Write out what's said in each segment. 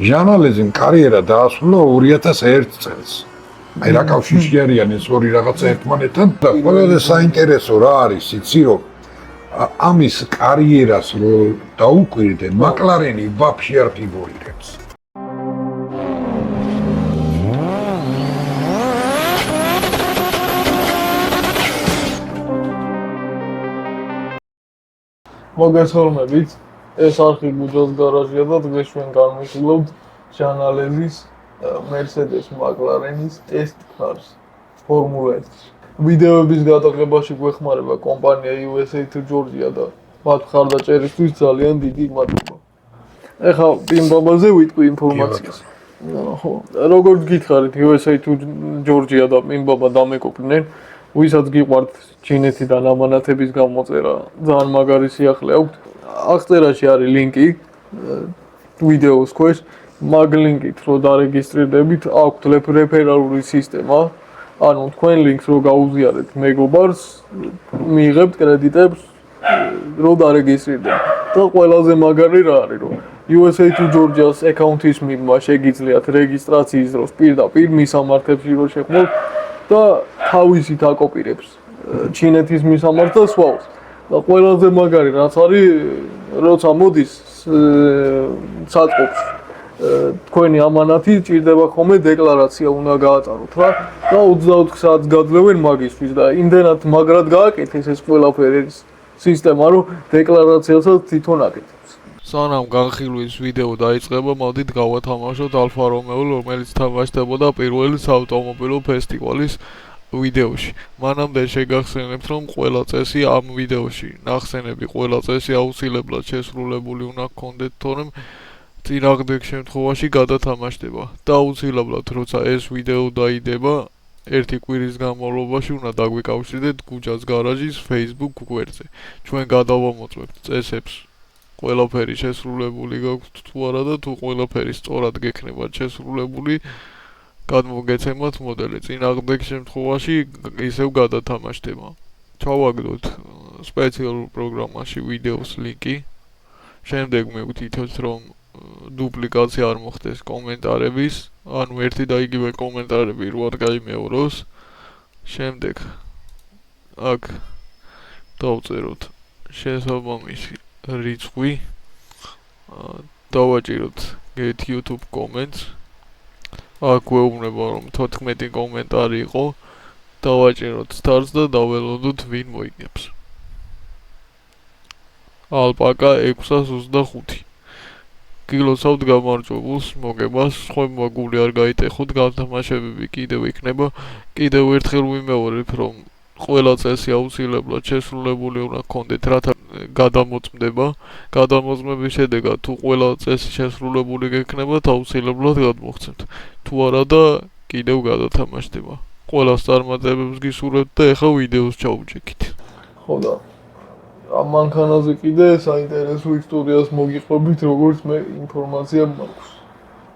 ჟანალეზიმ კარიერა დაასრულა 2001 წელს. აი რა კავშირში არიან ეს ორი რაღაცა ერთმანეთთან და ყველაზე საინტერესო რა არის იცი რომ ამის კარიერას რო დაუკვირდე მაკლარენი ვაფშე არ ფიგურირებს. მოგესალმებით, ეს არხი გუჯოს გარაჟია და დღეს ჩვენ განვიხილავთ ჟანალეზის Mercedes McLaren-ის ტესტ კარს ფორმულა 1-ში. ვიდეოების გადაღებაში გვეხმარება კომპანია USA to Georgia და მათ მხარდაჭერისთვის ძალიან დიდი მადლობა. ეხლა იმ ბაბაზე ვიტყვი ინფორმაციას. ხო, როგორც გითხარით USA to Georgia და იმ ბაბა დამეკופლნენ, ვისაც გიყვართ ჩინეთიდან ამანათების გამოწერა, ძალიან მაგარი სიახლე აქვთ. აღწერაში არის ლინკი ვიდეოს ქვეშ. მაგ ლინკით რო დარეგისტრირდებით, აქვთ რეფერალური სისტემა. ანუ თქვენ ლინკს რო გაუზიარეთ მეგობარს, მიიღებთ კრედიტებს რო დარეგისტრირდებით. და ყველაზე მაგარი რა არის, რომ USA to Georgia-ს აკაუნთის მიღმა შეგიძლიათ რეგისტრაციის დროს პირდაპირ მისამართებში რო შეხმოთ და თავისით აკოპირებს ჩინეთის მისამართს და სვავს. და ყველაზე მაგარი რაც არის, როცა მოდის საწყობს თქვენი ამანათი ჭირდება ხოლმე დეკლარაცია უნდა გაატაროთ რა და 24 საათს გადლევენ მაგისთვის და იმდენად მაგრად გააკეთეს ეს ყველაფერი სისტემა რომ დეკლარაციასაც თვითონ აკეთებს. სანამ განხილვის ვიდეო დაიწყება, მოდით გავათამაშოთ ალფა რომეო, რომელიც თამაშდებოდა პირველ საავტომობილო ფესტივალის ვიდეოში. მანამდე შეგახსენებთ, რომ ყველა წესი ამ ვიდეოში ნახსენები ყველა წესი აუცილებლად შესრულებული უნდა გქონდეთ, თორემ წინააღმდეგ შემთხვევაში გადათამაშდება. და აუცილებლად, როცა ეს ვიდეო დაიდება, ერთი კვირის განმავლობაში უნდა დაგვიკავშირდეთ გუჯას გარაჟის Facebook გვერდზე. ჩვენ გადავამოწმებთ წესებს. ყველაფერი შესრულებული გაქვთ თუ არა და თუ ყველაფერი სწორად გექნებათ შესრულებული, გადმოგეცემათ მოდელი. წინააღმდეგ შემთხვევაში ისევ გადათამაშდება. ჩავაგდოთ სპეციალურ პროგრამაში ვიდეოს ლინკი. შემდეგ მივთითოთ, რომ დუპლიკაცია არ მოხდეს კომენტარების, ანუ ერთი და იგივე კომენტარები რო არ გაიმეოროს. შემდეგ აქ დავწეროთ შესაბამისი რიცხვი, დავაჭიროთ get YouTube comments. აქ გვეუბნება რომ 14 კომენტარი იყო, დავაჭიროთ stars და დაველოდოთ ვინ მოიგებს. ალპაკა 625. გილოცავთ გამარჯვებულს, მოგებას, სხვა მაგული არ გაიტეხოთ, განთამაშებები კიდევ იქნება. კიდევ ერთხელ ვიმეორებ, რომ ყველა წესი აუცილებლად შესრულებული უნდა გქონდეთ, რათა გადამოწმდება. გადამოწმების შედეგად თუ ყველა წესი შესრულებული გექნებათ, აუცილებლად გადმოგცემთ. თუ არა და კიდევ გადათამაშდება. ყველას წარმატებებს გისურვებთ და ეხლა ვიდეოს ჩაუჭიქით. ხო და ამ მანქანაზე კიდე საინტერესო ისტორიას მოგიყვებით, როგორც მე ინფორმაცია მაქვს.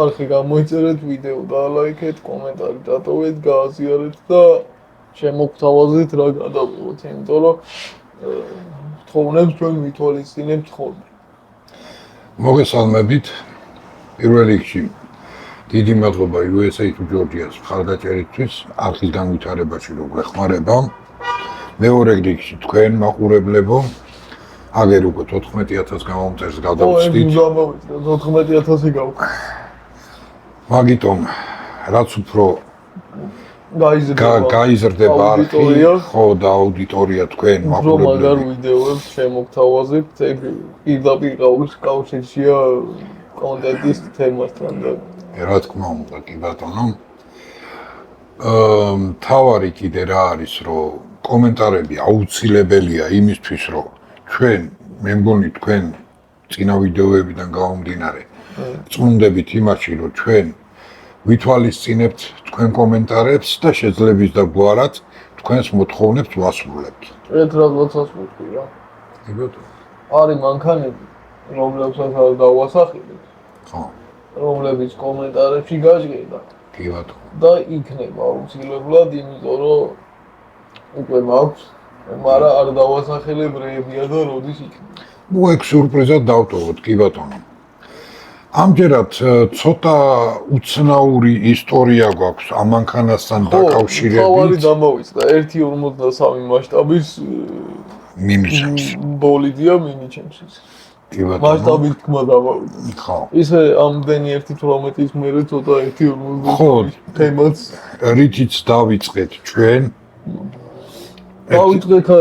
არხი გამოიწერეთ, ვიდეო დაალაიქეთ, კომენტარი დატოვეთ, გააზიარეთ და შემოგთავაზეთ რა გადავიღოთ, იმიტომ რომ თხოვნებს ჩვენ ვითვალისწინებთ ხოლმე. მოგესალმებით. პირველ რიგში დიდი მადლობა USA to Georgia-ს მხარდაჭერისთვის, არხის განვითარებაში რო გვეხმარება. მეორე რიგში თქვენ მაყურებლებო, აგერ უკვე 14000 გამომწერს გადავწვით. 14000 გავქ. მაგიტომ რაც უფრო გაიზრდება არხი, ხო და აუდიტორია თქვენ მაყურებლები. მაგარ ვიდეოებს შემოგთავაზებთ, ეგ პირდაპირ კავშირშია კონტენტის თემასთან და რა თქმა უნდა, კი ბატონო. თავარი კიდე რა არის, რომ კომენტარები აუცილებელია იმისთვის, რომ ჩვენ, მე მგონი თქვენ წინა ვიდეოებიდან გამომდინარე, წმუნდებით იმაში, რომ ჩვენ ვითვალისწინებთ თქვენ კომენტარებს და შეძლების და გვარად თქვენს მოთხოვნებს ვასრულებთ. ერთ რაღაცას ვიტყვი რა. კი ბატონო. არის მანქანები, რომლებსაც არ დავასახელებ. ხო. რომლებიც კომენტარებში გაჟღერდა. კი ბატონო. და იქნება აუცილებლად, იმიტომ რომ უკვე მაქვს, მაგრამ არ დავასახელებ რეებია და როდის იქნება. ნუ ეგ სიურპრიზად დავტოვოთ, კი ბატონო. ამჯერად ცოტა უცნაური ისტორია გვაქვს ამ მანქანასთან თავარი დაკავშირებით. დამოვიწყდა 1.53 მასშტაბის მინიჩემს. ბოლიდია მინიჩემსის. კი ბატონო. მასშტაბის თქმა დამოვიწყდა. ხო. ისე ამდენი 1.18-ის მერე ცოტა 1.50 ხო. თემაც რითიც დავიწყეთ ჩვენ დავიწყეთ ხო,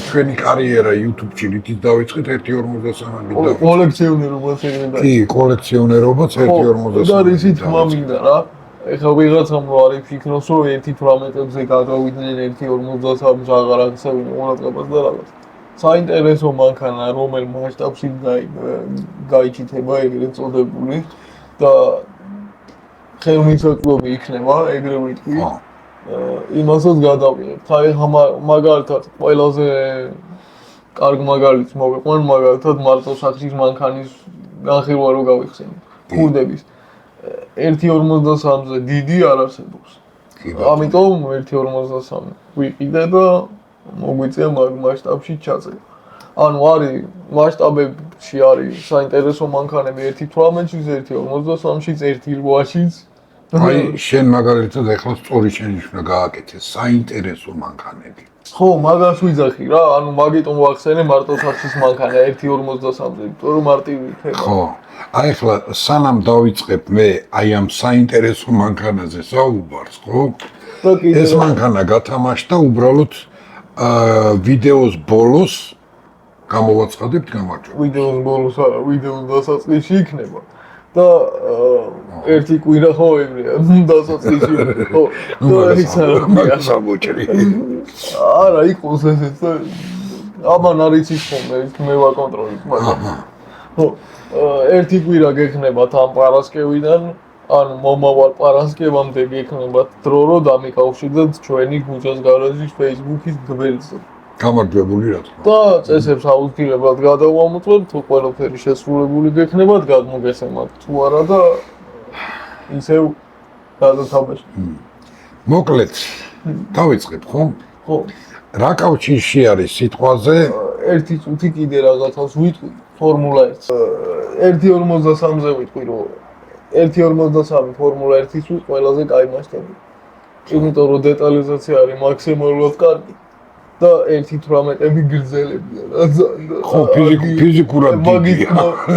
ჩვენი კარიერა YouTube-ში რითიც დავიწყეთ 1.53-ით. კოლექციონერობაც ეგრე კი, კოლექციონერობაც 1.53-ით. და ისიც მამინდა რა. ეხლა ვიღაცამ რო არის ფიქრობს რომ 1.18-ზე გადავიდნენ 1.53-ს აღარ აქცევენ ყურადღებას და რაღაც. საინტერესო მანქანა რომელ მასშტაბში გაიჩითება ეგრეთ წოდებული და ხელმისაწვდომი იქნება ეგრე ვიტყვი. იმასაც გადავიღებთ. აი ხა მაგალითად ყველაზე კარგ მაგალითს მოვიყვან მაგალითად მარტო სახის მანქანის განხილვა რო გავიხსენოთ. ქურდების 1.53-ზე დიდი არ არსებობს. ამიტომ 1.53 ვიყიდე და მოგვიწია მაგ მასშტაბში ჩაწერა. ანუ არის მასშტაბებში არის საინტერესო მანქანები 1.18-ში, 1.53-ში, 1.8-ში. აი შენ მაგალითად ეხლა სწორი შენიშვნა გააკეთე საინტერესო მანქანები. ხო, მაგას ვიძახი რა, ანუ მაგიტომ ვახსენე მარტო სახის მანქანა 1.53-ზე, იმიტომ რომ მარტივი ხება. ხო. აი ახლა სანამ დავიწყებ მე აი ამ საინტერესო მანქანაზე საუბარს, ხო? ეს მანქანა გათამაშდა უბრალოდ ვიდეოს ბოლოს გამოვაცხადებთ გამარჯობა. ვიდეოს ბოლოს არა, ვიდეოს დასაწყისში იქნება. და ერთი კვირა ხო ეგრეა, დასაწყისში. ხო. და ის არა სამოჭრი. არა, იყოს ესეც და ამან არის ის ხოლმე, მე ვაკონტროლებ, მაგრამ ხო, ერთი კვირა გექნებათ ამ პარასკევიდან, ანუ მომავალ პარასკევამდე გექნებათ დრო, რომ დამიკავშირდეთ ჩვენი გუჯას გარაჟის Facebook-ის გველზე. გამარჯვებული რა თქმა. და წესებს აუცილებლად გადავამოწმებთ, თუ ყველაფერი შესრულებული გექნებათ, გადმოგესმათ თუ არა და ისევ გადათამაშოთ. მოკლედ, დავიწყებ ხო? ხო. რა კავშირში არის სიტყვაზე? ერთი წუთი კიდე რაღაცას ვიტყვი ფორმულა 1. 1.53-ზე ვიტყვი რომ 1.53 ფორმულა 1-ის ყველაზე კაი მასშტაბი. იმიტომ რომ დეტალიზაცია არის მაქსიმალურად კარგი და 1.18-ები გრძელებია რა ძალიან. ხო, ფიზიკურად დიდია.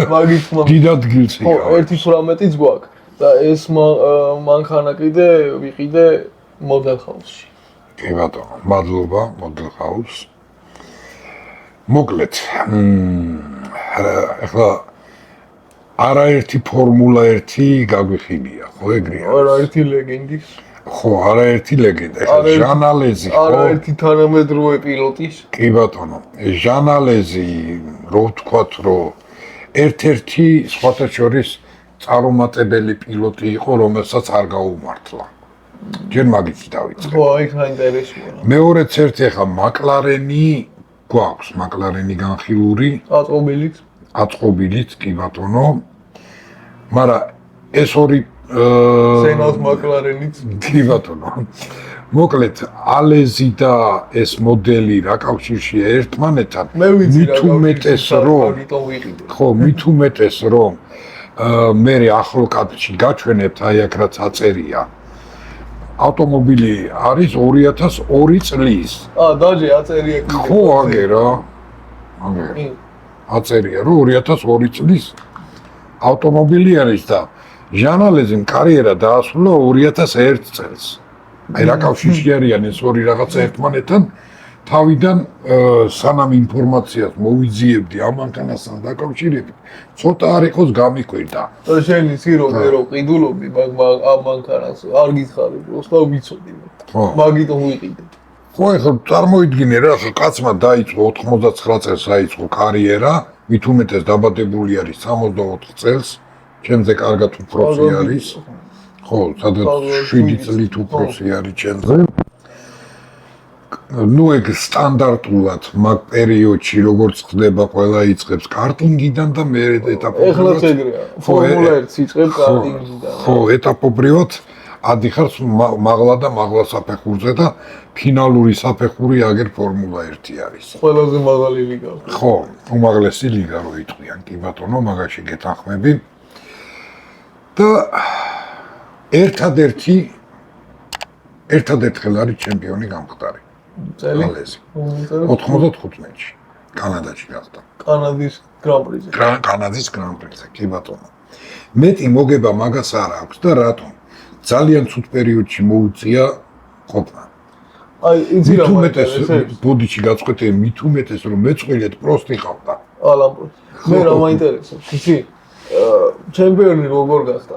მაგით დიდ ადგილს ხო, 1.18-იც გვაქვს და ეს მანქანა კიდე ვიყიდე მოდელ ხაუსში. კი ბატონო, მადლობა მოდელ ხაუს. მოკლედ, ახლა არაერთი ფორმულა 1 გაგვიხილია, ხო ეგრეა? არაერთი ლეგენდის. ხო, არაერთი ლეგენდა. ახლა ჟანალეზი, ხო? არაერთი თანამედროვე პილოტის. კი ბატონო, ჟანალეზი, რო ვთქვათ, რომ ერთ-ერთი სხვათა შორის წარუმატებელი პილოტი იყო, რომელსაც არ გაუმართლა. ჯერ მაგით დავიწყე. ხო, აი საინტერესოა. მეორეც ერთი ახლა მაკლარენი გვაქვს, მაკლარენი განხილული, აწყობილიც, კი ბატონო. მაგრამ ეს ორი სენას მაკლარენიც. კი ბატონო. მოკლედ, ალეზი და ეს მოდელი რა კავშირშია ერთმანეთთან? მე ვიცი რა მithumetes რომ მაგიტომ ვიყიდე. ხო, მithumetes რომ მე ახლო კადრში გაჩვენებთ, აი აქ რაც აწერია. ავტომობილი არის 2002 წლის. დაჟე აწერია კიდე. ხო, აგე რა. აგე. აწერია რომ 2002 წლის ავტომობილი არის და ჟანალეზიმ კარიერა დაასრულა 2001 წელს. აი რა კავშირში არიან ეს ორი რაღაცა ერთმანეთთან? თავიდან სანამ ინფორმაციას მოვიძიებდი ამ მანქანასთან დაკავშირებით, ცოტა არ იყოს გამიკვირდა. შენი სიროზე რო ყიდულობდი ამ მანქანას, არ გითხარი, უბრალოდ ვიცოდი. ხო. მაგიტომ ვიყიდე. ხო, ეხლა წარმოიდგინე რა, კაცმა დაიწყო 99 წელს დაიწყო კარიერა, მithumetes დაბადებული არის 64 წელს, ჩემზე კარგად უფროსი არის. ხო, სადაც 7 წლით უფროსი არის ჩემზე. ნუ ეგ სტანდარტულად მაგ პერიოდში როგორც ხდება, ყველა იწყებს კარტინგიდან და მე ეტაპობრივად ეხლაც ეგრეა. ფორმულა 1 იწყებს კარტინგიდან. ხო, ეტაპობრივად ადიხარს მაღლა და მაღლა საფეხურზე და ფინალური საფეხური აგერ ფორმულა 1 არის. ყველაზე მაღალი ლიგა. ხო, უმაღლესი ლიგა რო იტყვიან, კი ბატონო, მაგაში გეთანხმები. და ერთადერთი ხელ არის ჩემპიონი გამხდარი. წელი? ალეზი. 95-ში კანადაში გახდა. კანადის გრან-პრიზე. კანადის გრან-პრიზე, კი ბატონო. მეტი მოგება მაგას არ აქვს და რატომ? ძალიან ცუდ პერიოდში მოუწია ყოფნა. აი, იცი რა მithumetes ბოდიში გაწყვეტე, მithumetes რომ მეწყვილეთ პროსტი ყავდა. ალამპო. მე რა მაინტერესებს, იცი? ჩემპიონი როგორ გახდა?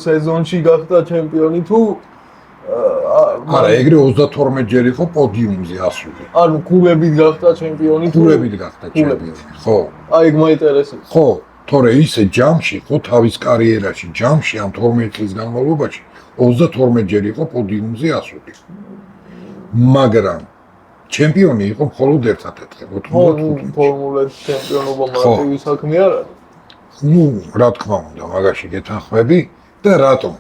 სეზონში გახდა ჩემპიონი თუ არა, ეგრე 32 ჯერ იყო პოდიუმზე ასული. ანუ ქულებით გახდა ჩემპიონი თუ ქულებით გახდა ჩემპიონი. ხო. აი, მაინტერესებს. ხო, თორე ისე ჯამში, ხო, თავის კარიერაში ჯამში ამ 12 წლის განმავლობაში 32 ჯერ იყო პოდიუმზე ასული. მაგრამ ჩემპიონი იყო მხოლოდ ერთადერთი, 95. ფორმულების ჩემპიონობა მარტივი საქმე არ არის. ნუ, რა თქმა უნდა, მაგაში გეთანხმები და რატომ?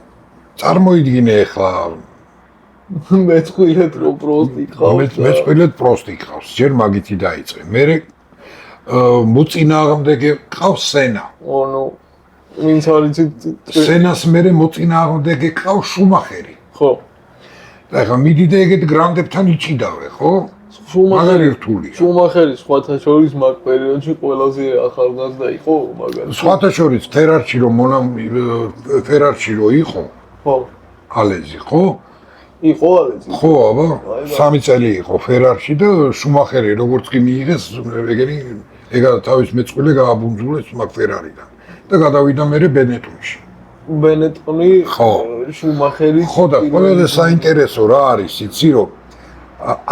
წარმოიდგინე ახლა მეწყვილეთ რო პროსტი ყავს. მეწყვილეთ პროსტი ყავს, ჯერ მაგითი დაიწყე. მე მოწინააღმდეგე ყავს სენა. ანუ ვინც არის სენას მერე მოწინააღმდეგე ყავს შუმახერი. ხო. და ახლა მიდი და ეგეთ გრანდებთან იჭიდავე, ხო? მაგარი რთულია. შუმახერი სხვათა შორის მაგ პერიოდში ყველაზე ახალგაზრდა იყო მაგარი. სხვათა შორის ფერარჩი რო იყო, ხო. ალეზი, ხო? იყო ალეზი. ხო, აბა, 3 წელი იყო ფერარში და შუმახერი როგორც კი მიიღეს, ეგა თავის მეწყვილე გააბუნძულეს მაგ ფერარიდან და გადავიდა მერე ბენეტონში. ბენეტონი შუმახერი. ხო და ყველაზე საინტერესო რა არის, იცი რომ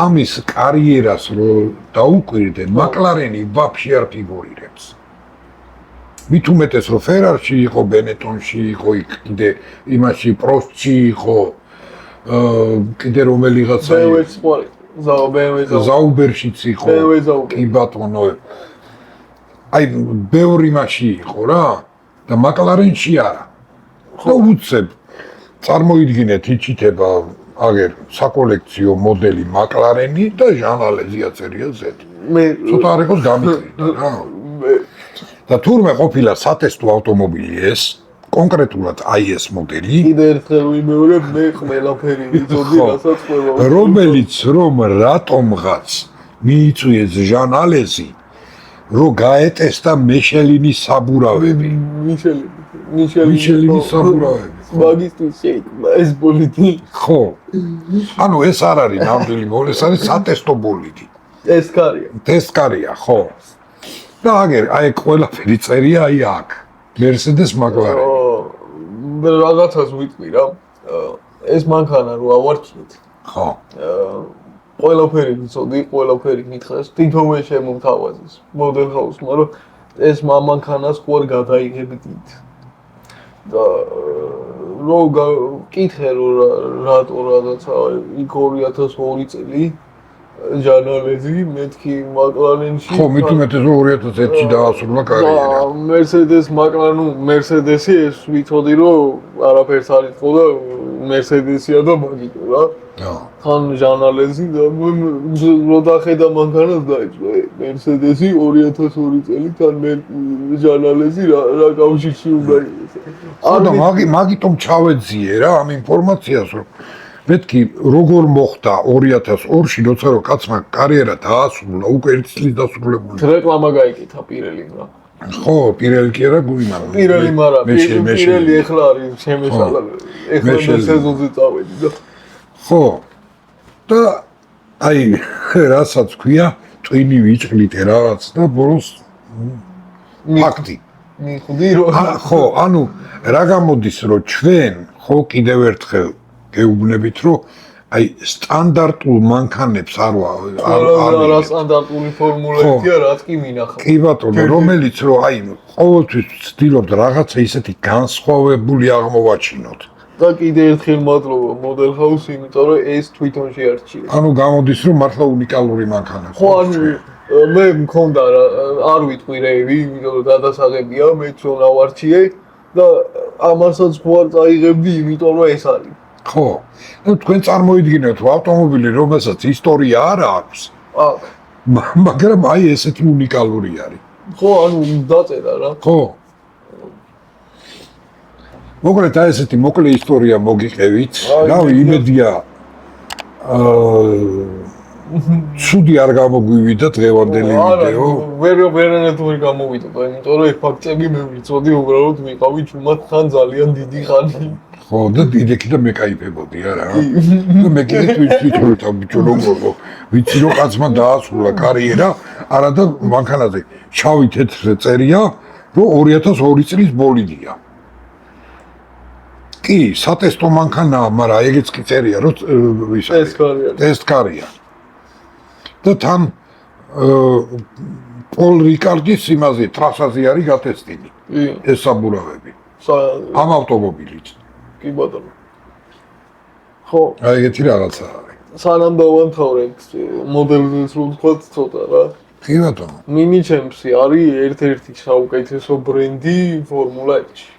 ამის კარიერას რო დაუკვირდე, მაკლარენი ვაფშე არ ფიგურირებს. მithumetes რომ ფერარში იყო, ბენეტონში იყო, იქ იმაში პროსტში იყო, კიდე რომელიღაცა ზაუბერშიც იყო. კი ბატონო. აი ბევრი იმაში იყო რა და მაკლარენში არა. და უცებ წარმოიდგინეთ იჩითება აგერ საკოლექციო მოდელი მაკლარენი და ჟანალეზი აწერია Z. მე ცოტა არ იყოს გამიკვირდა რა. და თურმე ყოფილა სატესტო ავტომობილი ეს, კონკრეტულად აი ეს მოდელი, კიდე ერთხელ ვიმეორებ, მე ყველაფერი ვიცოდი, რასაც ყველა. რომელიც რომ რატომღაც მიიწვიეს ჟანალეზი, რომ გაეტესტა მეშელინის საბურავები. მიშელინის საბურავები. მაგისტრის შეიქმნა ეს ბოლიდი. ხო. ანუ ეს არ არის ნამდვილი ბოლი, ეს არის სატესტო ბოლიდი. ტესკარია. ტესკარია, ხო. და აგერ აი ყველაფერი წერია აი აქ. Mercedes McLaren. რაღაცას ვიტყვი რა. ეს მანქანა რო ავარჩიეთ. ხო. ყველაფერი ვიცოდი, ყველაფერი მითხეს, თვითონვე შემომთავაზეს მოდელ ჰაუსმა, რომ ეს მანქანას ხوار გადაიღებდით. და რო კითხე რომ რატო რაღაცა იქ 2002 წელი ჟანალეზი მეთქი მაკლარენში. ხო, მithumetes 2001-ში დაასრულა კარიერა. Mercedes McLaren, Mercedes-ი ეს ვიცოდი რომ არაფერს არ იყო და Mercedes-ია და მაგიტო რა. თან ჟანალეზი და რო დახედა მანქანას დაიწყო Mercedes-ი 2002 წელი თან ჟანალეზი რა კავშირში უნდა იყოს. ანუ მაგიტომ ჩავეძიე რა ამ ინფორმაციას რომ მეთქი როგორ მოხდა 2002-ში როცა რომ კაცმა კარიერა დაასრულა უკვე 1 წლის დასრულებული. რეკლამა გაიკეთა პირელიმ რა. ხო, პირელი კი არა გუიმარა. პირელი მარა, პირელი ეხლა არის შემეშალა. ეხლა სეზონზე წავედი და ხო. და აი რასაც ქვია, წვიმი ვიჭრით რაღაც და ბოლოს ფაქტი. მიხვდი რომ ხო, ანუ რა გამოდის რომ ჩვენ ხო კიდევ ერთხელ გეუბნებით რომ აი სტანდარტულ მანქანებს არ რა სტანდარტული ფორმულებია რაც კი მინახავ. კი ბატონო, რომელიც რომ აი ყოველთვის ვცდილობთ რაღაცა ისეთი განსხვავებული აღმოვაჩინოთ. და კიდე ერთხელ მადლობა მოდელ ჰაუსი, იმიტომ რომ ეს თვითონ შეარჩიეს. ანუ გამოდის რომ მართლა უნიკალური მანქანა. ხო, ანუ მე მქონდა არ ვიტყვი რეივი, იმიტომ რომ გადასაღებია, მე ცოტა ავარჩიე და ამასაც ხوار წაიღებდი, იმიტომ რომ ეს არის. ხო. ნუ თქვენ წარმოიდგინეთ ავტომობილი, რომელსაც ისტორია არ აქვს, აქ. მაგრამ აი ესეთი უნიკალური არის. ხო, ანუ დაწერა რა. ხო. მოკლედ აი ესეთი მოკლე ისტორია მოგიყევით. რავი, იმედია ცუდი არ გამოგვივიდა დღევანდელი ვიდეო. ვერანაირად ვერ გამოვიდა, იმიტომ რომ ეს ფაქტები მე ვიცოდი, უბრალოდ ვიყავი ჩუმად ხან ძალიან დიდი ხანი. ხო, და დიდექი და მეკაიფებოდი არა. და მე კიდე ვიცი რომ ბიჭო როგორ ვიცი რომ კაცმა დაასრულა კარიერა, არა და მანქანაზე შავი თეთრ წერია, რომ 2002 წლის ბოლიდია. კი, სატესტო მანქანაა, მაგრამ ეგეც კი წერია, რომ ის ტესტკარია. და თან პოლ რიკარდის იმაზე ტრასაზე არის გატესტილი. ეს საბურავები. ამ ავტომობილით. კი ბატონო. ხო. აი ეგეთი რაღაცა არის. სანამ დავამთავრეთ მოდელს რო ვთქვათ ცოტა რა. კი ბატონო. Mini Champs-ი არის ერთ-ერთი საუკეთესო ბრენდი ფორმულა 1-ში.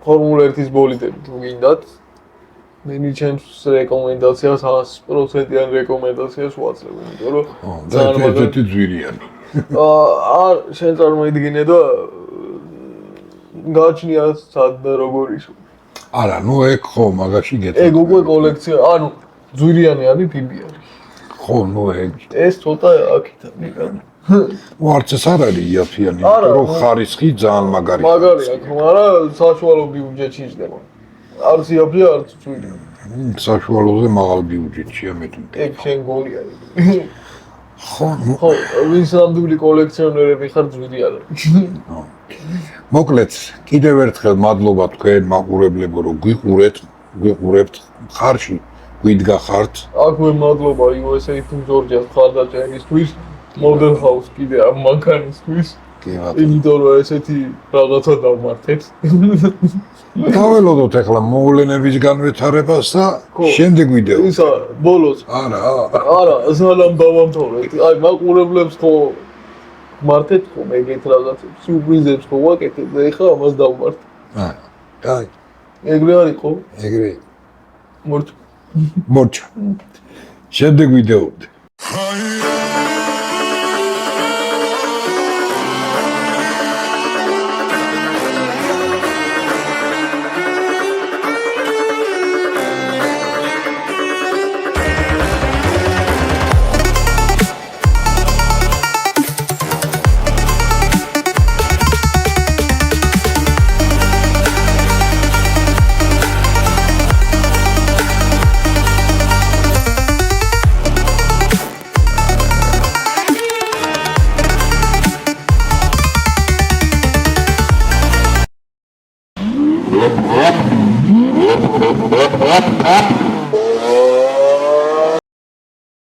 ფორმულა 1-ის ბოლიდები თუ გინდათ, Mini Champs რეკომენდაციას 100%-იან რეკომენდაციას ვაძლევ, იმიტომ რომ ძალიან ძვირიანი. არ შენ წარმოიდგინე და გააჩნია სად და როგორ ისო. არა, ნუ ეგ ხო, მაგაში გეტყვი. ეგ უკვე კოლექცია, ანუ ძვირიანი არის, ფიბი არის. ხო, ნუ ეგ. ეს ცოტა აქითა მიგან. ვარც ეს არ არის იაფიანი, იმიტომ რომ ხარისხი ძალიან მაგარი. მაგარი აქვს, მაგრამ საშუალო ბიუჯეტში იჭდება. არც იაფია, არც ძვირია. საშუალოზე მაღალ ბიუჯეტშია მეტი. ეგ შენ გონი არის. ხო, ხო, ვინც ნამდვილი კოლექციონერები ხარ ძვირიან. მოკლედ, კიდევ ერთხელ მადლობა თქვენ მაყურებლებო, რომ გვიყურებთ ხარში, გვიდგა ხართ. აქვე მადლობა USA თუ ჯორჯიას ხარდაჭერისთვის, Model House კიდე ამ მანქანისთვის. კი ბატონო. იმიტომ რომ ესეთი რაღაცა დავმართეთ. დაველოდოთ ახლა მოვლენების განვითარებას და შემდეგ ვიდეო. ისა ბოლოს. არა, სანამ დავამთავრეთ. აი მაყურებლებს ხო მართეთ ხო ეგეთ რაღაცებს, სიურპრიზებს ხო ვაკეთებ და ეხლა ამას დავმართ. კაი. ეგრე არის ხო? ეგრე. მორჩა. შემდეგ ვიდეოები. What?